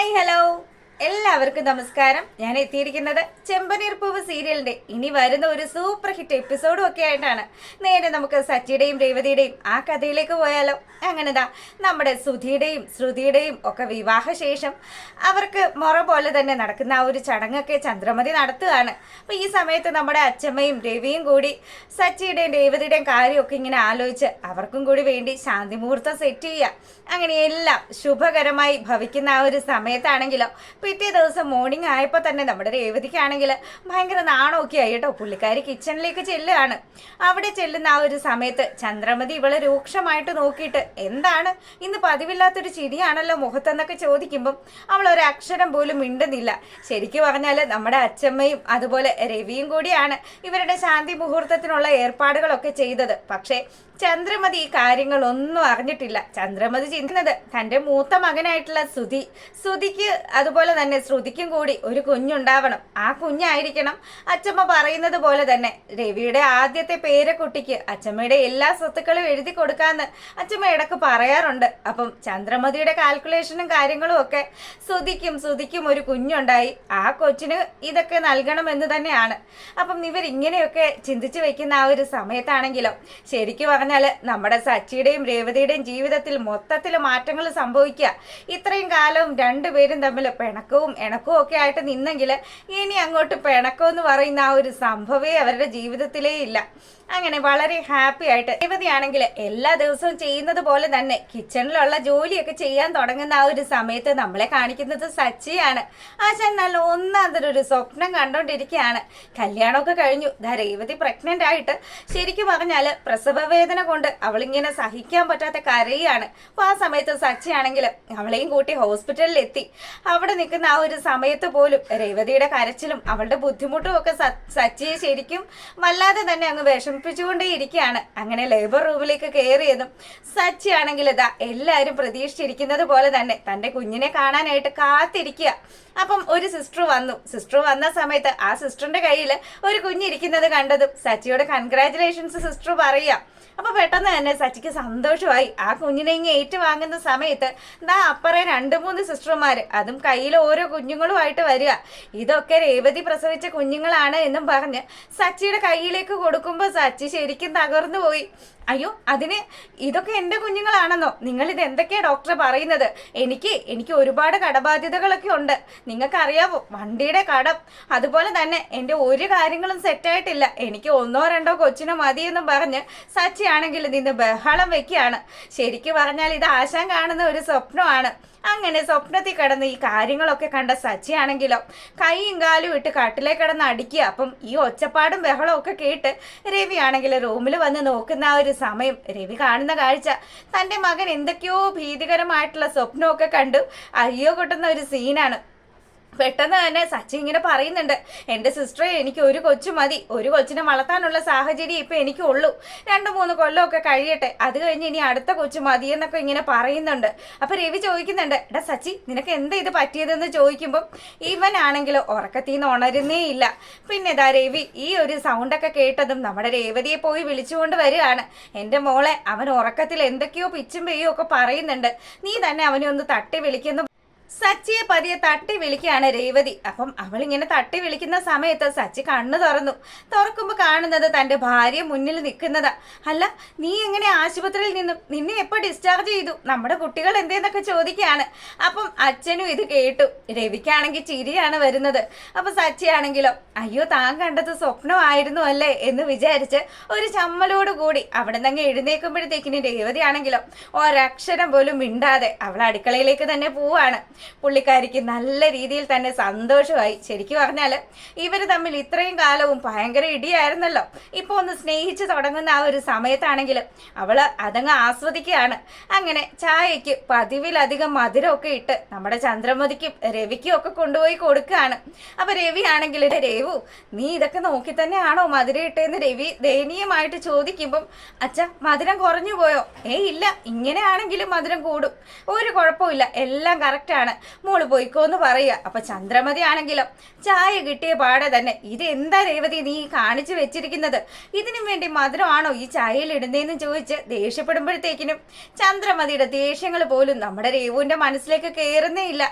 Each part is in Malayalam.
ഹായ് ഹലോ എല്ലാവർക്കും നമസ്കാരം. ഞാൻ എത്തിയിരിക്കുന്നത് ചെമ്പനീർ പൂവ് സീരിയലിന്റെ ഇനി വരുന്ന ഒരു സൂപ്പർ ഹിറ്റ് എപ്പിസോഡും ഒക്കെ ആയിട്ടാണ്. നേരെ നമുക്ക് സച്ചിയുടെയും രേവതിയുടെയും ആ കഥയിലേക്ക് പോയാലോ? അങ്ങനെതാ നമ്മുടെ സുധിയുടെയും ശ്രുതിയുടെയും ഒക്കെ വിവാഹശേഷം അവർക്ക് മുറ പോലെ തന്നെ നടക്കുന്ന ആ ഒരു ചടങ്ങൊക്കെ ചന്ദ്രമതി നടത്തുകയാണ്. അപ്പൊ ഈ സമയത്ത് നമ്മുടെ അച്ഛമ്മയും രവിയും കൂടി സച്ചിയുടെയും രേവതിയുടെയും കാര്യമൊക്കെ ഇങ്ങനെ ആലോചിച്ച് അവർക്കും കൂടി വേണ്ടി ശാന്തി മുഹൂർത്തം സെറ്റ് ചെയ്യുക. അങ്ങനെ എല്ലാം ശുഭകരമായി ഭവിക്കുന്ന ആ ഒരു സമയത്താണെങ്കിലോ പിറ്റേ ദിവസം മോർണിംഗ് ആയപ്പോൾ തന്നെ നമ്മുടെ രേവതിക്കാണെങ്കിൽ ഭയങ്കര നാണമൊക്കെ ആയി കേട്ടോ. പുള്ളിക്കാരി കിച്ചണിലേക്ക് ചെല്ലുകയാണ്. അവിടെ ചെല്ലുന്ന ആ ഒരു സമയത്ത് ചന്ദ്രമതി ഇവളെ രൂക്ഷമായിട്ട് നോക്കിയിട്ട് എന്താണ് ഇന്ന് പതിവില്ലാത്തൊരു ചിരിയാണല്ലോ മുഖത്തെന്നൊക്കെ ചോദിക്കുമ്പം അവൾ ഒരു അക്ഷരം പോലും മിണ്ടുന്നില്ല. ശരിക്കും പറഞ്ഞാൽ നമ്മുടെ അച്ഛമ്മയും അതുപോലെ രവിയും കൂടിയാണ് ഇവരുടെ ശാന്തി മുഹൂർത്തത്തിനുള്ള ഏർപ്പാടുകളൊക്കെ ചെയ്തത്. പക്ഷേ ചന്ദ്രമതി ഈ കാര്യങ്ങളൊന്നും അറിഞ്ഞിട്ടില്ല. ചന്ദ്രമതി ചിന്തിക്കുന്നത് തൻ്റെ മൂത്ത മകനായിട്ടുള്ള സുധിക്ക് അതുപോലെ തന്നെ ശ്രുതിക്കും കൂടി ഒരു കുഞ്ഞുണ്ടാവണം. ആ കുഞ്ഞായിരിക്കണം അച്ഛമ്മ പറയുന്നത് പോലെ തന്നെ രവിയുടെ ആദ്യത്തെ പേരക്കുട്ടിക്ക് അച്ഛമ്മയുടെ എല്ലാ സ്വത്തുക്കളും എഴുതി കൊടുക്കാന്ന് അച്ഛമ്മ ഇടക്ക് പറയാറുണ്ട്. അപ്പം ചന്ദ്രമതിയുടെ കാൽക്കുലേഷനും കാര്യങ്ങളും ഒക്കെ സുധിക്കും ഒരു കുഞ്ഞുണ്ടായി, ആ കൊച്ചിന് ഇതൊക്കെ നൽകണമെന്ന് തന്നെയാണ്. അപ്പം ഇവരിങ്ങനെയൊക്കെ ചിന്തിച്ചു വെക്കുന്ന ആ ഒരു സമയത്താണെങ്കിലോ ശരിക്കും പറഞ്ഞാൽ നമ്മുടെ സച്ചിയുടെയും രേവതിയുടെയും ജീവിതത്തിൽ മൊത്തത്തിൽ മാറ്റങ്ങൾ സംഭവിക്കുക. ഇത്രയും കാലവും രണ്ടുപേരും തമ്മിൽ പിണക്കവും ഇണക്കവും ഒക്കെ ആയിട്ട് നിന്നെങ്കിൽ ഇനി അങ്ങോട്ട് പിണക്കം എന്ന് പറയുന്ന ആ ഒരു സംഭവമേ അവരുടെ ജീവിതത്തിലേ ഇല്ല. അങ്ങനെ വളരെ ഹാപ്പി ആയിട്ട് രേവതിയാണെങ്കിൽ എല്ലാ ദിവസവും ചെയ്യുന്നത് പോലെ തന്നെ കിച്ചണിലുള്ള ജോലിയൊക്കെ ചെയ്യാൻ തുടങ്ങുന്ന ആ ഒരു സമയത്ത് നമ്മളെ കാണിക്കുന്നത് സച്ചിയാണ്. ആശാൻ നല്ല ഒന്നാന്തരൊരു സ്വപ്നം കണ്ടോണ്ടിരിക്കുകയാണ്. കല്യാണമൊക്കെ കഴിഞ്ഞു, രേവതി പ്രഗ്നന്റ് ആയിട്ട് ശരിക്കും പറഞ്ഞാൽ പ്രസവ വേദന കൊണ്ട് അവളിങ്ങനെ സഹിക്കാൻ പറ്റാത്ത കരയാണ്. അപ്പൊ ആ സമയത്ത് സച്ചിയാണെങ്കിൽ അവളെയും കൂട്ടി ഹോസ്പിറ്റലിൽ എത്തി. അവിടെ നിൽക്കുന്ന ആ ഒരു സമയത്ത് പോലും രേവതിയുടെ കരച്ചിലും അവളുടെ ബുദ്ധിമുട്ടും ഒക്കെ സച്ചിയെ ശരിക്കും വല്ലാതെ തന്നെ അങ്ങ് വിഷമിപ്പിച്ചുകൊണ്ടേയിരിക്കുകയാണ്. അങ്ങനെ ലേബർ റൂമിലേക്ക് കയറിയതും സച്ചിയാണെങ്കിൽ ഇതാ എല്ലാവരും പ്രതീക്ഷിച്ചിരിക്കുന്നത് പോലെ തന്നെ തന്റെ കുഞ്ഞിനെ കാണാനായിട്ട് കാത്തിരിക്കുക. അപ്പം ഒരു സിസ്റ്റർ വന്ന സമയത്ത് ആ സിസ്റ്ററിന്റെ കയ്യിൽ ഒരു കുഞ്ഞിരിക്കുന്നത് കണ്ടതും സച്ചിയോട് കൺഗ്രാറ്റുലേഷൻസ് സിസ്റ്റർ പറയുക. അപ്പൊ പെട്ടെന്ന് തന്നെ സച്ചിക്ക് സന്തോഷമായി. ആ കുഞ്ഞിനെ ഇങ്ങനെ ഏറ്റുവാങ്ങുന്ന സമയത്ത് അപ്പറേ 2-3 സിസ്റ്റർമാര് അതും കയ്യിൽ ഓരോ കുഞ്ഞുങ്ങളുമായിട്ട് വരിക. ഇതൊക്കെ രേവതി പ്രസവിച്ച കുഞ്ഞുങ്ങളാണ് എന്നും പറഞ്ഞ് സച്ചിയുടെ കയ്യിലേക്ക് കൊടുക്കുമ്പോൾ സച്ചി ശരിക്കും തകർന്നു പോയി. അയ്യോ, ഇതൊക്കെ എൻ്റെ കുഞ്ഞുങ്ങളാണെന്നോ? നിങ്ങൾ ഇത് എന്തൊക്കെയാ ഡോക്ടർ പറയുന്നത്? എനിക്ക് ഒരുപാട് കടബാധ്യതകളൊക്കെ ഉണ്ട്. നിങ്ങൾക്കറിയാവോ, വണ്ടിയുടെ കടം, അതുപോലെ തന്നെ എൻ്റെ ഒരു കാര്യങ്ങളും സെറ്റായിട്ടില്ല. എനിക്ക് 1-2 കൊച്ചിനെ മതിയെന്നും പറഞ്ഞ് സച്ചിയാണെങ്കിൽ നിന്ന് ബഹളം വെക്കുകയാണ്. ശരിക്കും പറഞ്ഞാൽ ഇത് ആശാൻ കാണുന്ന ഒരു സ്വപ്നമാണ്. അങ്ങനെ സ്വപ്നത്തിൽ കിടന്ന് ഈ കാര്യങ്ങളൊക്കെ കണ്ട സച്ചിയാണെങ്കിലോ കൈയും കാലും ഇട്ട് കട്ടിലേക്ക് കിടന്ന് അടിക്കുക. അപ്പം ഈ ഒച്ചപ്പാടും ബഹളവും ഒക്കെ കേട്ട് രവി ആണെങ്കിൽ റൂമിൽ വന്ന് നോക്കുന്ന ആ ഒരു സമയം രവി കാണുന്ന കാഴ്ച തൻ്റെ മകൻ എന്തൊക്കെയോ ഭീതികരമായിട്ടുള്ള സ്വപ്നമൊക്കെ കണ്ടു അയ്യോ കൊട്ടുന്ന ഒരു സീനാണ്. പെട്ടെന്ന് തന്നെ സച്ചി ഇങ്ങനെ പറയുന്നുണ്ട്, എൻ്റെ സിസ്റ്ററെ എനിക്ക് ഒരു കൊച്ചു മതി, ഒരു കൊച്ചിനെ വളർത്താനുള്ള സാഹചര്യം ഇപ്പം എനിക്കുള്ളൂ, 2-3 കൊല്ലമൊക്കെ കഴിയട്ടെ, അത് കഴിഞ്ഞ് ഇനി അടുത്ത കൊച്ചു മതി എന്നൊക്കെ ഇങ്ങനെ പറയുന്നുണ്ട്. അപ്പം രവി ചോദിക്കുന്നുണ്ട്, എടാ സച്ചി നിനക്ക് എന്താ ഇത് പറ്റിയതെന്ന് ചോദിക്കുമ്പം ഇവനാണെങ്കിലോ ഉറക്കത്തിൽ നിന്ന് ഉണരുന്നേ ഇല്ല. പിന്നെ രവി ഈ ഒരു സൗണ്ടൊക്കെ കേട്ടതും നമ്മുടെ രേവതിയെ പോയി വിളിച്ചുകൊണ്ട് വരികയാണ്. എൻ്റെ മോളെ, അവൻ ഉറക്കത്തിൽ എന്തൊക്കെയോ പിച്ചും പെയ്യും ഒക്കെ പറയുന്നുണ്ട്, നീ തന്നെ അവനെ ഒന്ന് തട്ടി വിളിക്കുന്നു. സച്ചിയെ പതിയെ തട്ടി വിളിക്കുകയാണ് രേവതി. അപ്പം അവളിങ്ങനെ തട്ടി വിളിക്കുന്ന സമയത്ത് സച്ചി കണ്ണു തുറക്കുമ്പോൾ കാണുന്നത് തൻ്റെ ഭാര്യ മുന്നിൽ നിൽക്കുന്നതാ. അല്ല, നീ എങ്ങനെ ആശുപത്രിയിൽ നിന്നും, നിന്നെ എപ്പോൾ ഡിസ്ചാർജ് ചെയ്തു, നമ്മുടെ കുട്ടികൾ എന്തേന്നൊക്കെ ചോദിക്കുകയാണ്. അപ്പം അച്ഛനും ഇത് കേട്ടു. രവിക്കാണെങ്കിൽ ചിരിയാണ് വരുന്നത്. അപ്പം സച്ചിയാണെങ്കിലോ അയ്യോ താൻ കണ്ടത് സ്വപ്നമായിരുന്നു അല്ലേ എന്ന് വിചാരിച്ച് ഒരു ചമ്മലോടുകൂടി അവിടെ നിന്ന് എഴുന്നേൽക്കുമ്പോഴത്തേക്കിന് രേവതി ആണെങ്കിലോ ഒരക്ഷരം പോലും മിണ്ടാതെ അവൾ അടുക്കളയിലേക്ക് തന്നെ പോവാണ്. പുള്ളിക്കാരിക്ക് നല്ല രീതിയിൽ തന്നെ സന്തോഷമായി. ശരിക്കും പറഞ്ഞാൽ ഇവർ തമ്മിൽ ഇത്രയും കാലവും ഭയങ്കര ഇടിയായിരുന്നല്ലോ. ഇപ്പോൾ ഒന്ന് സ്നേഹിച്ച് തുടങ്ങുന്ന ആ ഒരു സമയത്താണെങ്കിൽ അവള് അതങ്ങ് ആസ്വദിക്കുകയാണ്. അങ്ങനെ ചായയ്ക്ക് പതിവിലധികം മധുരമൊക്കെ ഇട്ട് നമ്മുടെ ചന്ദ്രമതിക്കും രവിക്കും ഒക്കെ കൊണ്ടുപോയി കൊടുക്കുകയാണ്. അപ്പൊ രവി ആണെങ്കിൽ രേവു നീ ഇതൊക്കെ നോക്കി തന്നെയാണോ മധുരം ഇട്ടേന്ന് രവി ദയനീയമായിട്ട് ചോദിക്കുമ്പം അച്ഛ മധുരം കുറഞ്ഞു പോയോ? ഇല്ല, ഇങ്ങനെയാണെങ്കിലും മധുരം കൂടും, ഒരു കുഴപ്പമില്ല, എല്ലാം കറക്റ്റാണ് സമയത്താണ് മോള് പോയിക്കോന്ന് പറയുക. അപ്പൊ ചന്ദ്രമതി ആണെങ്കിലോ ചായ കിട്ടിയ പാടെ തന്നെ ഇത് എന്താ രേവതി നീ കാണിച്ചു വെച്ചിരിക്കുന്നത്, ഇതിനു വേണ്ടി മധുരമാണോ ഈ ചായയിൽ ഇടുന്നതെന്ന് ചോദിച്ച് ദേഷ്യപ്പെടുമ്പോഴത്തേക്കിനും ചന്ദ്രമതിയുടെ ദേഷ്യങ്ങൾ പോലും നമ്മുടെ രേവുവിന്റെ മനസ്സിലേക്ക് കയറുന്നേ ഇല്ല.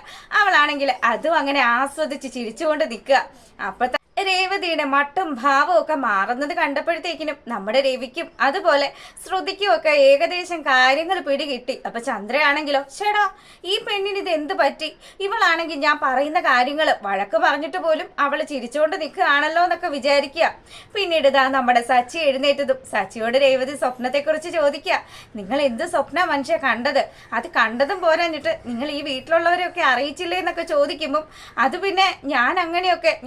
അവളാണെങ്കിൽ അതും അങ്ങനെ ആസ്വദിച്ച് ചിരിച്ചുകൊണ്ട് നിൽക്കുക. അപ്പൊ രേവതിയുടെ മട്ടും ഭാവവും ഒക്കെ മാറുന്നത് കണ്ടപ്പോഴത്തേക്കിനും നമ്മുടെ രവിക്കും അതുപോലെ ശ്രുതിക്കും ഒക്കെ ഏകദേശം കാര്യങ്ങൾ പിടികിട്ടി. അപ്പൊ ചന്ദ്രയാണെങ്കിലോ ചേടാ ഈ പെണ്ണിന് ഇത് എന്ത് പറ്റി, ഇവളാണെങ്കിൽ ഞാൻ പറയുന്ന കാര്യങ്ങൾ വഴക്ക് പറഞ്ഞിട്ട് പോലും അവള് ചിരിച്ചുകൊണ്ട് നിൽക്കുകയാണല്ലോ എന്നൊക്കെ വിചാരിക്കുക. പിന്നീട് ഇതാ നമ്മുടെ സച്ചി എഴുന്നേറ്റതും സച്ചിയോട് രേവതി സ്വപ്നത്തെക്കുറിച്ച് ചോദിക്കുക. നിങ്ങൾ എന്ത് സ്വപ്ന മനുഷ്യ കണ്ടത്, അത് കണ്ടതും പോരാഞ്ഞിട്ട് നിങ്ങൾ ഈ വീട്ടിലുള്ളവരെയൊക്കെ അറിയിച്ചില്ലേ എന്നൊക്കെ ചോദിക്കുമ്പം അത് പിന്നെ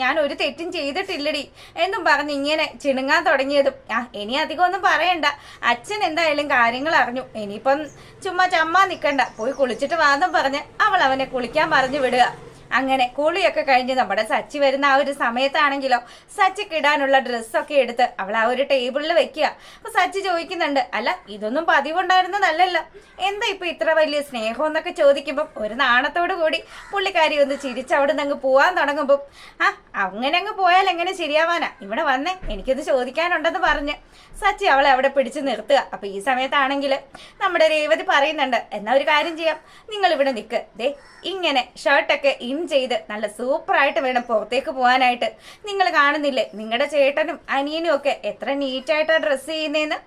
ഞാൻ ഒരു തെറ്റും ചെയ്തിട്ടില്ലടി എന്നും പറഞ്ഞ് ഇങ്ങനെ ചിണുങ്ങാൻ തുടങ്ങിയതും ഇനി അധികം ഒന്നും പറയണ്ട, അച്ഛൻ എന്തായാലും കാര്യങ്ങൾ അറിഞ്ഞു, ഇനിയിപ്പം ചുമ്മാ ചമ്മാ നിൽക്കണ്ട, പോയി കുളിച്ചിട്ട് വാന്നും പറഞ്ഞ് അവൾ അവനെ കുളിക്കാൻ പറഞ്ഞു വിടുക. അങ്ങനെ കുളിയൊക്കെ കഴിഞ്ഞ് നമ്മുടെ സച്ചി വരുന്ന ആ ഒരു സമയത്താണെങ്കിലോ സച്ചിക്ക് ഇടാനുള്ള ഡ്രസ്സൊക്കെ എടുത്ത് അവൾ ആ ഒരു ടേബിളിൽ വെക്കുക. അപ്പൊ സച്ചി ചോദിക്കുന്നുണ്ട്, അല്ല ഇതൊന്നും പതിവുണ്ടായിരുന്നതല്ലല്ലോ, എന്താ ഇപ്പൊ ഇത്ര വലിയ സ്നേഹം എന്നൊക്കെ ചോദിക്കുമ്പം ഒരു നാണത്തോടു കൂടി പുള്ളിക്കാരി ഒന്ന് ചിരിച്ച് അവിടെ നിന്ന് അങ്ങ് പോവാൻ തുടങ്ങുമ്പം അങ്ങനെ അങ്ങ് പോയാൽ എങ്ങനെ ശരിയാവാനാ, ഇവിടെ വന്നേ എനിക്കൊന്ന് ചോദിക്കാനുണ്ടെന്ന് പറഞ്ഞ് സച്ചി അവളെ അവിടെ പിടിച്ച് നിർത്തുക. അപ്പൊ ഈ സമയത്താണെങ്കിൽ നമ്മുടെ രേവതി പറയുന്നുണ്ട്, എന്നാ ഒരു കാര്യം ചെയ്യാം, നിങ്ങൾ ഇവിടെ നിൽക്ക്, ദേ ഇങ്ങനെ ഷർട്ടൊക്കെ ഇൻ ചെയ്ത് നല്ല സൂപ്പറായിട്ട് വേണം പുറത്തേക്ക് പോകാനായിട്ട്. നിങ്ങൾ കാണുന്നില്ലേ നിങ്ങളുടെ ചേട്ടനും അനിയനും ഒക്കെ എത്ര നീറ്റായിട്ടാണ് ഡ്രസ്സ് ചെയ്യുന്നതെന്ന്,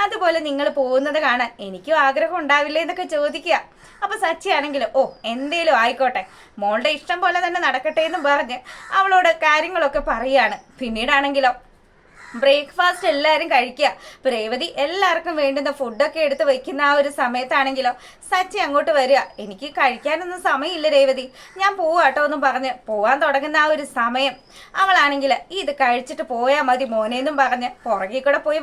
അതുപോലെ നിങ്ങൾ പോകുന്നത് കാണാൻ എനിക്കും ആഗ്രഹം ഉണ്ടാവില്ലേ എന്നൊക്കെ ചോദിക്കുക. അപ്പൊ സച്ചി ആണെങ്കിലും എന്തേലും ആയിക്കോട്ടെ, മോളുടെ ഇഷ്ടം പോലെ തന്നെ നടക്കട്ടെ എന്നും പറഞ്ഞ് അവളോട് കാര്യങ്ങളൊക്കെ പറയാണ്. പിന്നീടാണെങ്കിലോ ബ്രേക്ക്ഫാസ്റ്റ് എല്ലാവരും കഴിക്കുക. ഇപ്പൊ രേവതി എല്ലാവർക്കും വേണ്ടുന്ന ഫുഡൊക്കെ എടുത്ത് വെക്കുന്ന ആ ഒരു സമയത്താണെങ്കിലോ സച്ചി അങ്ങോട്ട് വരിക. എനിക്ക് കഴിക്കാനൊന്നും സമയമില്ല രേവതി, ഞാൻ പോവാട്ടോ എന്നും പറഞ്ഞ് പോവാൻ തുടങ്ങുന്ന ആ ഒരു സമയം അവളാണെങ്കിൽ ഇത് കഴിച്ചിട്ട് പോയാൽ മതി മോനേന്നും പറഞ്ഞ് പുറകെ കൂടെ പോയി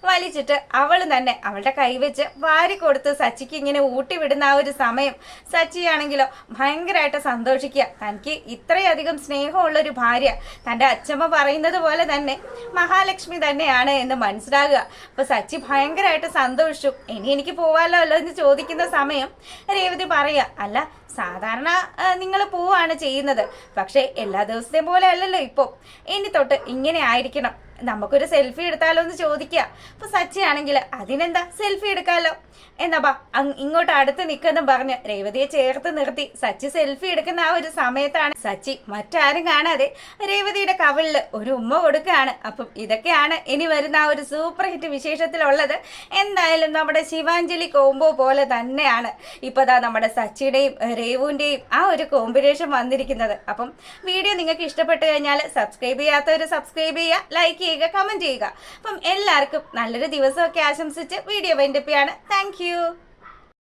വലിച്ചിട്ട് അവൾ തന്നെ അവളുടെ കൈവച്ച് വാരി കൊടുത്ത് സച്ചിക്ക് ഇങ്ങനെ ഊട്ടി വിടുന്ന ആ ഒരു സമയം സച്ചിയാണെങ്കിലോ ഭയങ്കരമായിട്ട് സന്തോഷിക്കുക. തനിക്ക് ഇത്രയധികം സ്നേഹമുള്ളൊരു ഭാര്യ, തൻ്റെ അച്ഛമ്മ പറയുന്നത് പോലെ തന്നെ മഹാലക്ഷ്മി തന്നെയാണ് എന്ന് മനസ്സിലാകുക. അപ്പൊ സച്ചി ഭയങ്കരമായിട്ട് സന്തോഷിച്ചു. ഇനി എനിക്ക് പോവാലോ അല്ലോ എന്ന് ചോദിക്കുന്ന സമയം രേവതി പറയുക, അല്ല സാധാരണ നിങ്ങൾ പോവാണ് ചെയ്യുന്നത്, പക്ഷെ എല്ലാ ദിവസത്തെയും പോലെ അല്ലല്ലോ ഇപ്പോൾ, ഇനി തൊട്ട് ഇങ്ങനെ ആയിരിക്കണം, നമുക്കൊരു സെൽഫി എടുത്താലോ എന്ന് ചോദിക്കുക. അപ്പൊ സച്ചി ആണെങ്കിൽ അതിനെന്താ സെൽഫി എടുക്കാലോ, എന്നാ ബാ ഇങ്ങോട്ട് അടുത്ത് നിൽക്കെന്നും പറഞ്ഞ് രേവതിയെ ചേർത്ത് നിർത്തി സച്ചി സെൽഫി എടുക്കുന്ന ആ ഒരു സമയത്താണ് സച്ചി മറ്റാരും കാണാതെ രേവതിയുടെ കവിളിൽ ഒരു ഉമ്മ കൊടുക്കുകയാണ്. അപ്പം ഇതൊക്കെയാണ് ഇനി വരുന്ന ആ ഒരു സൂപ്പർ ഹിറ്റ് വിശേഷത്തിലുള്ളത്. എന്തായാലും നമ്മുടെ ശിവാഞ്ജലി കോംബോ പോലെ തന്നെയാണ് ഇപ്പതാ നമ്മുടെ സച്ചിയുടെയും രേവുവിൻ്റെയും ആ ഒരു കോമ്പിനേഷൻ വന്നിരിക്കുന്നത്. അപ്പം വീഡിയോ നിങ്ങൾക്ക് ഇഷ്ടപ്പെട്ട് കഴിഞ്ഞാൽ സബ്സ്ക്രൈബ് ചെയ്യാത്തവർ സബ്സ്ക്രൈബ് ചെയ്യുക, ലൈക്ക് ചെയ്യുക, കമന്റ് ചെയ്യുക. അപ്പം എല്ലാവർക്കും നല്ലൊരു ദിവസമൊക്കെ ആശംസിച്ച് വീഡിയോ വൈൻഡപ്പ് ചെയ്യാണ്. Thank you.